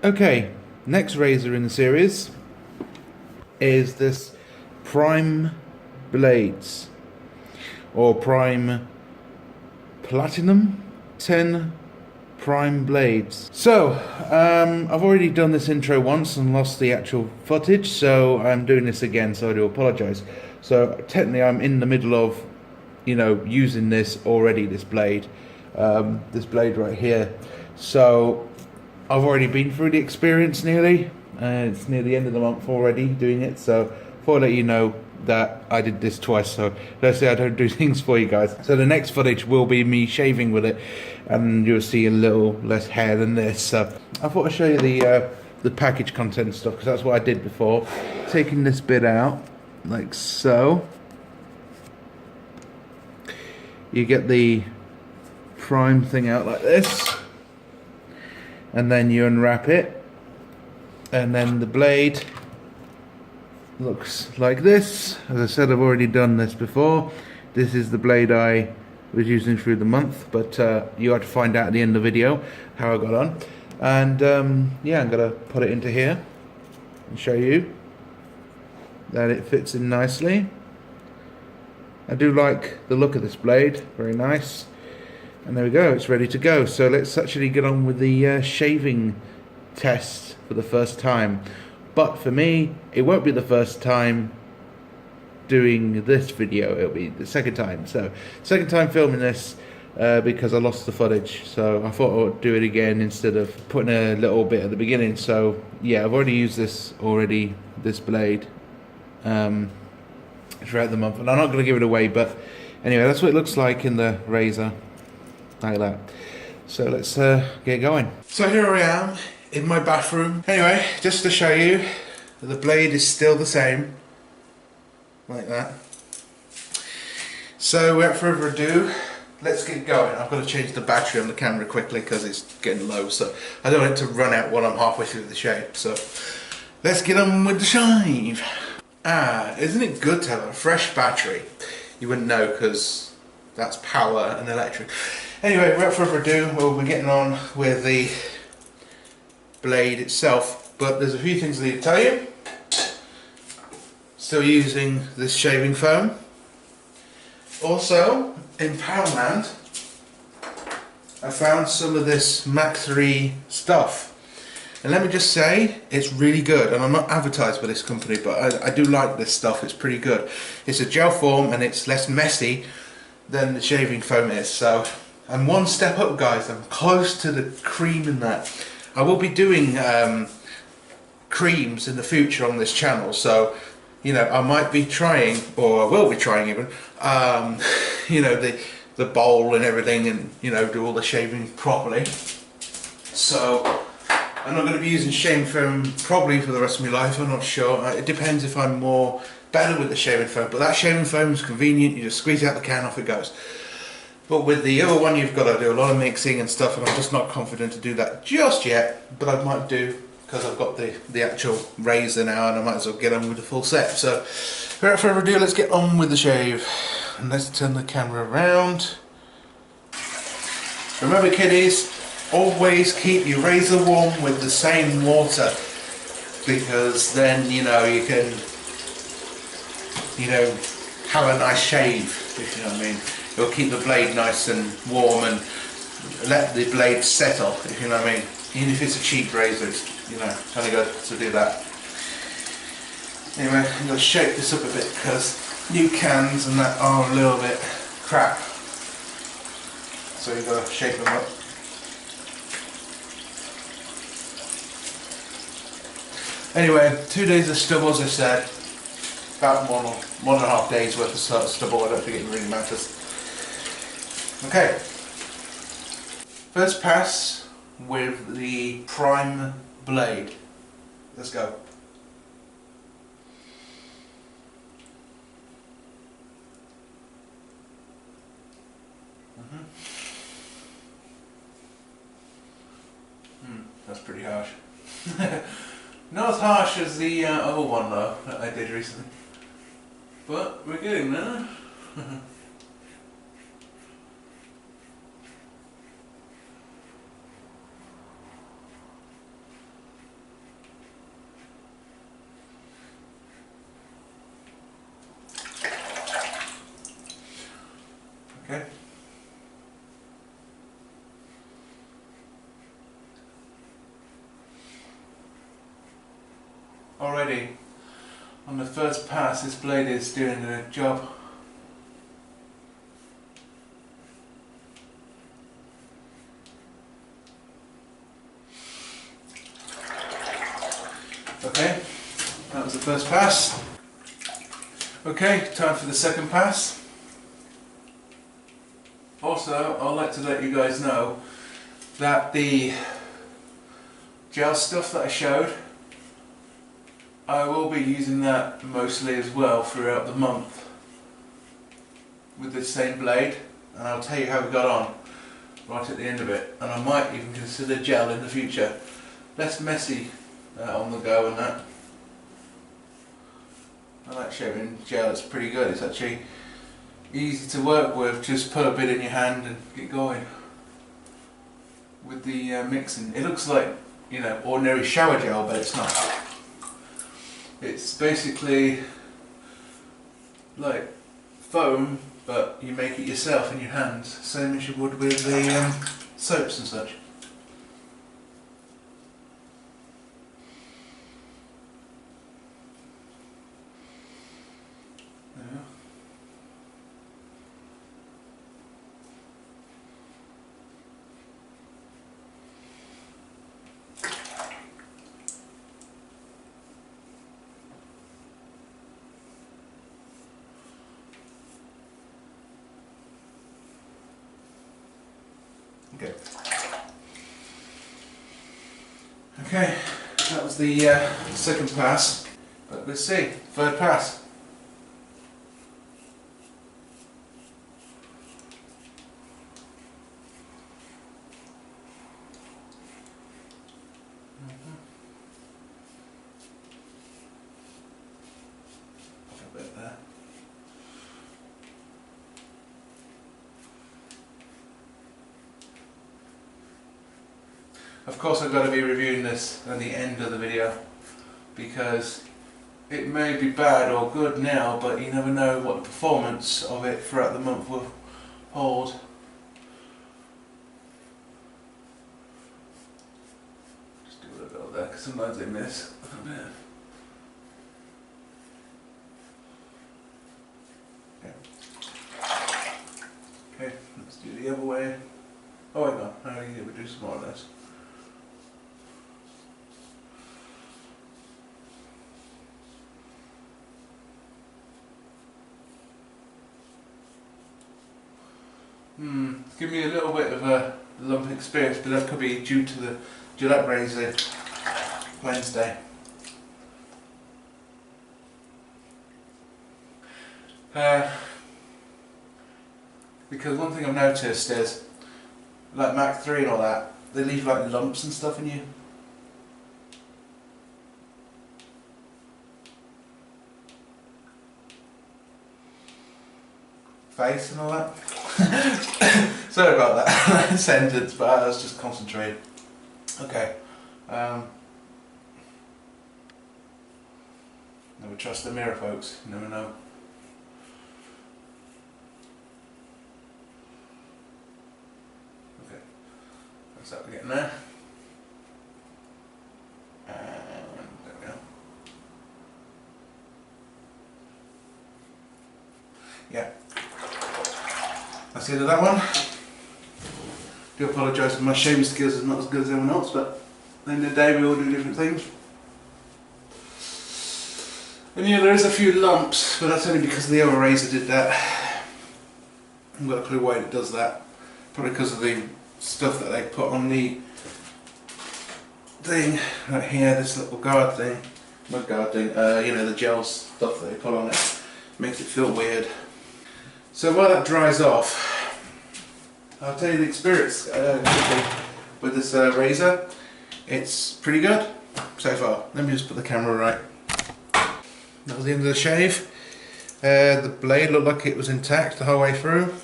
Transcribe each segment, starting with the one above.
Okay, next razor in the series is this Prime Blades, or Prime Platinum 10 Prime Blades. So, I've already done this intro once and lost the actual footage, so I'm doing this again, so I do apologise. So, technically I'm in the middle of, using this already, this blade right here. So, I've already been through the experience nearly. It's near the end of the month already doing it, so before I let you know that I did this twice, so let's say I don't do things for you guys. So the next footage will be me shaving with it, and you'll see a little less hair than this. So I thought I'd show you the package content stuff, because that's what I did before. Taking this bit out, like so. You get the prime thing out like this. And then you unwrap it, and then the blade looks like this. As I said, I've already done this before. This is the blade I was using through the month, but you have to find out at the end of the video how I got on. And yeah, I'm gonna put it into here and show you that it fits in nicely. I do like the look of this blade, very nice. And there we go, it's ready to go. So let's actually get on with the shaving test for the first time. But for me, it won't be the first time doing this video, it'll be the second time. So, second time filming this because I lost the footage. So I thought I would do it again instead of putting a little bit at the beginning. So yeah, I've already used this blade, throughout the month. And I'm not going to give it away, but anyway, that's what it looks like in the razor. Like that. So let's get going. So here I am in my bathroom. Anyway, just to show you that the blade is still the same, like that. So without further ado, let's get going. I've got to change the battery on the camera quickly because it's getting low, so I don't want it to run out while I'm halfway through the shave. So let's get on with the shave. Isn't it good to have a fresh battery? You wouldn't know because that's power and electric. Anyway, without further ado, we'll be getting on with the blade itself. But there's a few things I need to tell you. Still using this shaving foam. Also, in Poundland, I found some of this Mach 3 stuff. And let me just say, it's really good. And I'm not advertised by this company, but I do like this stuff. It's pretty good. It's a gel form and it's less messy than the shaving foam is. So I'm one step up, guys. I'm close to the cream in that. I will be doing creams in the future on this channel, so I might be trying, or I will be trying even, the bowl and everything, and do all the shaving properly. So I'm not going to be using shaving foam probably for the rest of my life. I'm not sure. It depends if I'm better with the shaving foam, but that shaving foam is convenient. You just squeeze out the can, off it goes. But with the other one, you've got to do a lot of mixing and stuff, and I'm just not confident to do that just yet, but I might do because I've got the actual razor now, and I might as well get on with the full set. So without further ado, let's get on with the shave, and let's turn the camera around. Remember, kiddies, always keep your razor warm with the same water, because then you can have a nice shave, if you know what I mean. It'll keep the blade nice and warm and let the blade settle, if you know what I mean. Even if it's a cheap razor, it's kind of good to do that. Anyway, I'm going to shake this up a bit because new cans and that are a little bit crap. So you've got to shake them up. Anyway, 2 days of stubble, as I said. About one and a half days worth of stubble. I don't think it really matters. Okay. First pass with the prime blade. Let's go. That's pretty harsh. Not as harsh as the other one though that I did recently. But we're getting there. already on the first pass this blade is doing a job. Okay, that was the first pass. Okay, time for the second pass. Also, I'd like to let you guys know that the gel stuff that I showed, I will be using that mostly as well throughout the month with the same blade, and I'll tell you how we got on right at the end of it, and I might even consider gel in the future. Less messy on the go and that. I like showing gel, it's pretty good. It's actually easy to work with, just put a bit in your hand and get going with the mixing. It looks like, you know, ordinary shower gel, but it's not. It's basically like foam, but you make it yourself in your hands, same as you would with the soaps and such. Okay. Okay, that was the second pass, but let's see, third pass. A bit there. Of course I've got to be reviewing this at the end of the video, because it may be bad or good now, but you never know what the performance of it throughout the month will hold. Just do a little bit of there, because sometimes they miss a bit. Okay, let's do the other way. Oh wait, no, we do some more of this. It's given me a little bit of a lump experience, but that could be due to the Gillette razor Wednesday. Because one thing I've noticed is, like Mac 3 and all that, they leave like lumps and stuff in you. Face and all that. Sorry about that sentence, but I was just concentrating. Okay. Never trust the mirror, folks. You never know. Okay. That's that we're getting there. And there we go. Yeah. That's the end of that one. Do apologise for my shaving skills is not as good as everyone else, but at the end of the day we all do different things. And yeah, there is a few lumps, but that's only because the other razor did that. I haven't got a clue why it does that. Probably because of the stuff that they put on the thing right here, this little guard thing. Not guard thing, you know, the gel stuff that they put on it. Makes it feel weird. So while that dries off, I'll tell you the experience with this razor. It's pretty good so far. Let me just put the camera right. That was the end of the shave. The blade looked like it was intact the whole way through.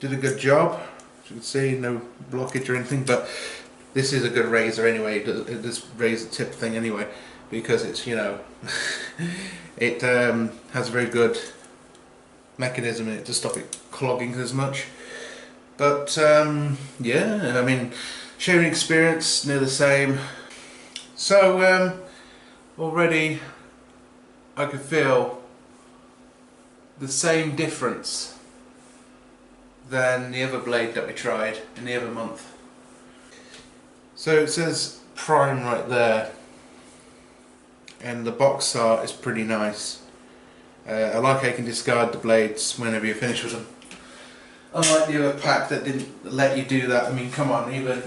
Did a good job. As you can see, no blockage or anything, but this is a good razor anyway, this razor tip thing anyway, because it's, you know, it has a very good mechanism in it to stop it clogging as much. But yeah, I mean, shaving experience near the same. So already I can feel the same difference than the other blade that we tried in the other month. So it says Prime right there, and the box art is pretty nice. I like how you can discard the blades whenever you're finished with them. Unlike the other pack that didn't let you do that. I mean, come on, even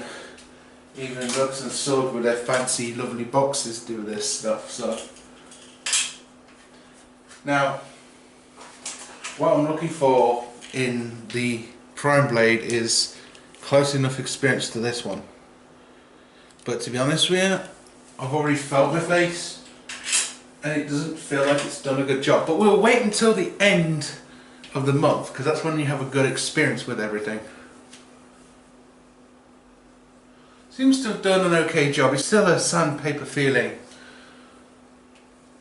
Rugs and Sword with their fancy lovely boxes do this stuff. So now what I'm looking for in the Prime blade is close enough experience to this one, but to be honest with you, I've already felt my face and it doesn't feel like it's done a good job. But we'll wait until the end of the month, because that's when you have a good experience with everything. Seems to have done an okay job. It's still a sandpaper feeling,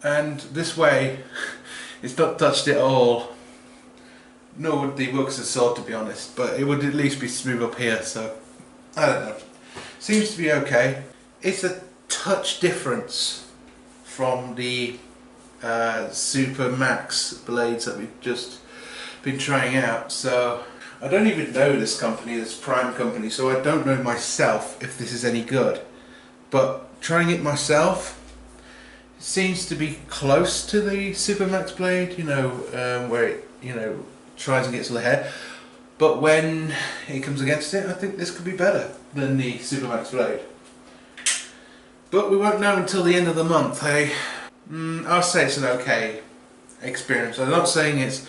and this way it's not touched it at all, nor would the Rugs and Sword, to be honest, but it would at least be smooth up here, so I don't know. Seems to be okay. It's a touch difference from the Super Max blades that we've just been trying out. So I don't even know this company, this Prime company, so I don't know myself if this is any good. But trying it myself, it seems to be close to the Super Max blade, you know, where it, you know, tries and gets to the hair. But when it comes against it, I think this could be better than the Super Max blade. But we won't know until the end of the month, hey? I'll say it's an okay experience. I'm not saying it's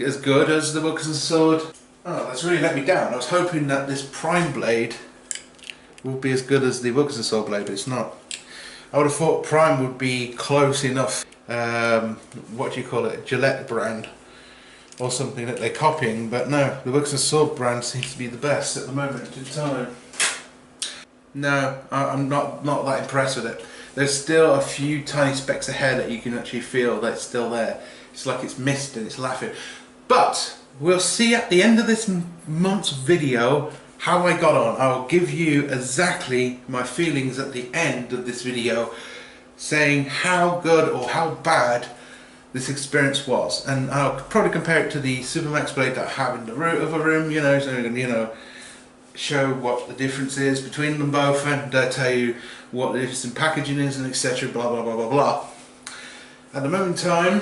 as good as the Rugs and Sword. Oh, that's really let me down. I was hoping that this Prime blade would be as good as the Rugs and Sword blade, but it's not. I would have thought Prime would be close enough, what do you call it, Gillette brand, or something that they're copying, but no, the Rugs and Sword brand seems to be the best at the moment in time. No, I'm not that impressed with it. There's still a few tiny specks of hair that you can actually feel that's still there. It's like it's missed and it's laughing. But we'll see at the end of this month's video how I got on. I'll give you exactly my feelings at the end of this video, saying how good or how bad this experience was. And I'll probably compare it to the Super Max blade that I have in the other room, you know, so you know, show what the difference is between them both, and tell you what the difference in packaging is, and etc. Blah blah blah blah blah. At the moment in time,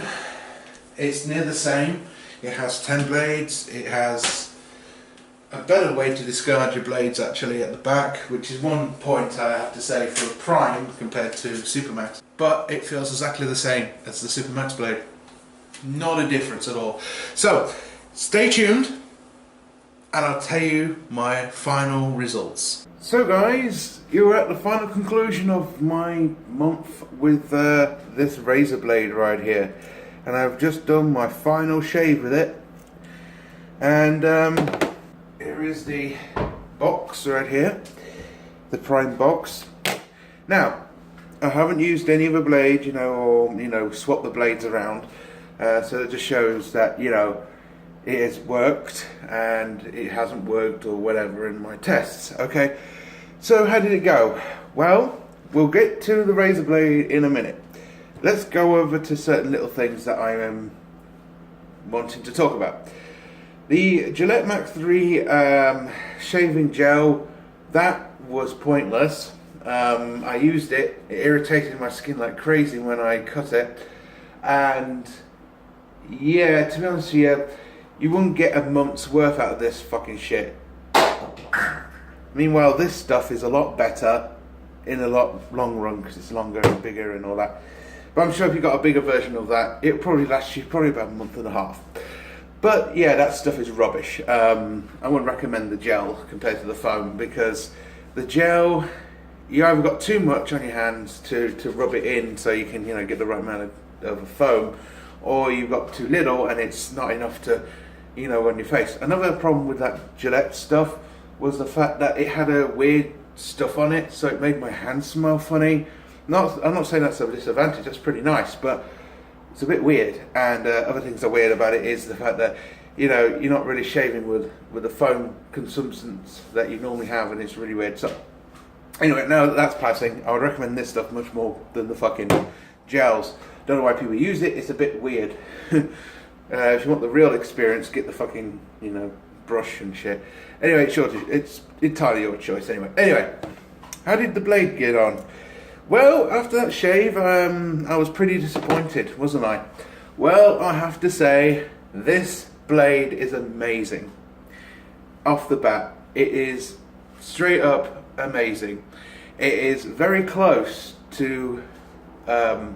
it's near the same. It has 10 blades. It has a better way to discard your blades actually at the back, which is one point I have to say for Prime compared to Super Max. But it feels exactly the same as the Super Max blade. Not a difference at all. So stay tuned, and I'll tell you my final results. So guys, you're at the final conclusion of my month with this razor blade right here, and I've just done my final shave with it. And here is the box right here, the Prime box. Now, I haven't used any other blade, you know, or you know, swap the blades around, so it just shows that, you know, it has worked and it hasn't worked or whatever in my tests. Okay, so how did it go? Well, we'll get to the razor blade in a minute. Let's go over to certain little things that I am wanting to talk about. The Gillette Mach 3 shaving gel, that was pointless. I used it, it irritated my skin like crazy when I cut it, and yeah, to be honest with you, you wouldn't get a month's worth out of this fucking shit. Meanwhile, this stuff is a lot better in a lot long run because it's longer and bigger and all that. But I'm sure if you got a bigger version of that, it'll probably last you probably about a month and a half. But yeah, that stuff is rubbish. I wouldn't recommend the gel compared to the foam, because the gel, you either got too much on your hands to rub it in so you can, you know, get the right amount of foam, or you've got too little and it's not enough to, you know, on your face. Another problem with that Gillette stuff was the fact that it had a weird stuff on it, so it made my hands smell funny. I'm not saying that's a disadvantage, that's pretty nice, but it's a bit weird. And other things that are weird about it is the fact that, you know, you're not really shaving with the foam consumptions that you normally have, and it's really weird. So Anyway, now that that's passing, I would recommend this stuff much more than the fucking gels. Don't know why people use it, it's a bit weird. If you want the real experience, get the fucking, you know, brush and shit. Anyway, it's entirely your choice anyway. How did the blade get on? Well, after that shave, I was pretty disappointed, wasn't I? Well, I have to say, this blade is amazing. Off the bat, it is straight up amazing. It is very close to the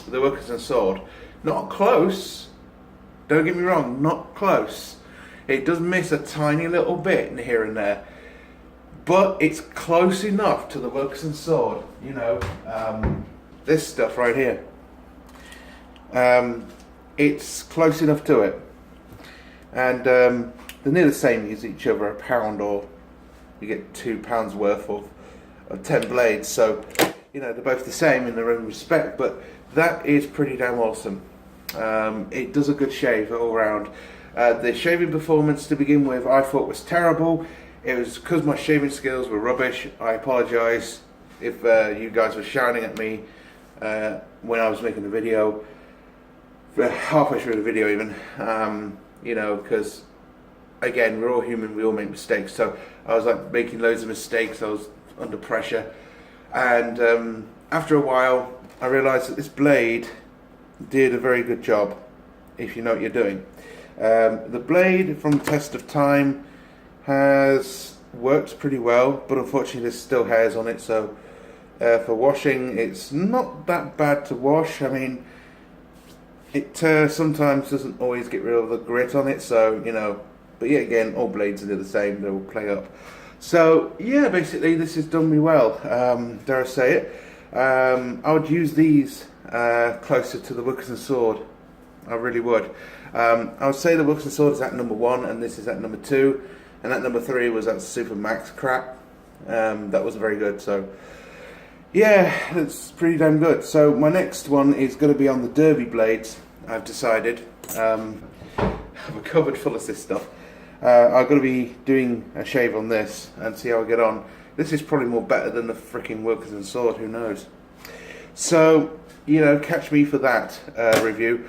Wilkinson sword. Not close, don't get me wrong, not close. It does miss a tiny little bit in here and there, but it's close enough to the Wilkinson sword, you know, this stuff right here. It's close enough to it, and they're near the same as each other, £1, or you get £2 worth of 10 blades, so you know they're both the same in their own respect, but that is pretty damn awesome. It does a good shave all round. The shaving performance to begin with I thought was terrible. It was because my shaving skills were rubbish. I apologise if you guys were shouting at me when I was making the video, halfway through the video even, you know, because again, we're all human, we all make mistakes, so I was like making loads of mistakes, I was under pressure, and after a while I realised that this blade did a very good job if you know what you're doing. The blade, from the test of time, has worked pretty well, but unfortunately there's still hairs on it, so for washing it's not that bad to wash. I mean, it sometimes doesn't always get rid of the grit on it, so you know, but yet again, all blades are the same, they will play up. So yeah, basically this has done me well, dare I say it. I would use these closer to the Wilkinson sword, I really would. I would say the Wilkinson sword is at number 1 and this is at number 2, and at number 3 was that Super Max crap. That was very good, so yeah, it's pretty damn good. So my next one is going to be on the derby blades, I've decided. I have a cupboard full of this stuff. I'm going to be doing a shave on this and see how I get on. This is probably more better than the freaking Wilkinson sword, who knows. So, you know, catch me for that review.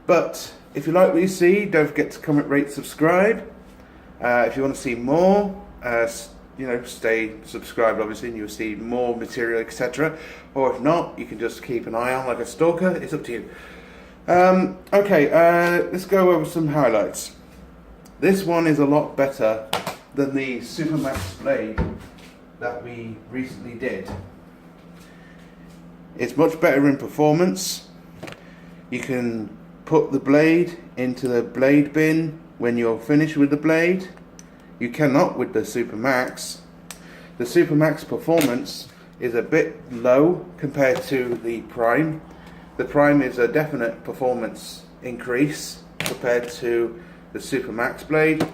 But if you like what you see, don't forget to comment, rate, subscribe. If you want to see more, you know, stay subscribed obviously and you'll see more material, etc. Or if not, you can just keep an eye on like a stalker. It's up to you. Okay, let's go over some highlights. This one is a lot better than the Super Max blade that we recently did. It's much better in performance. You can put the blade into the blade bin when you're finished with the blade. You cannot with the Super Max. The Super Max performance is a bit low compared to the Prime. The Prime is a definite performance increase compared to the Super Max blade,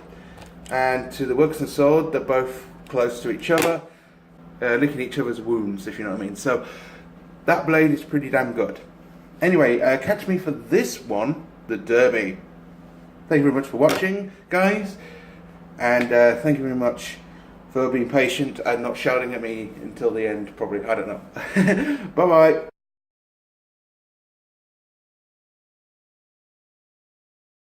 and to the Wilkinson sword. They're both close to each other, licking each other's wounds, if you know what I mean. So that blade is pretty damn good. Anyway, catch me for this one, the Derby. Thank you very much for watching, guys, and thank you very much for being patient and not shouting at me until the end, probably. I don't know. Bye bye.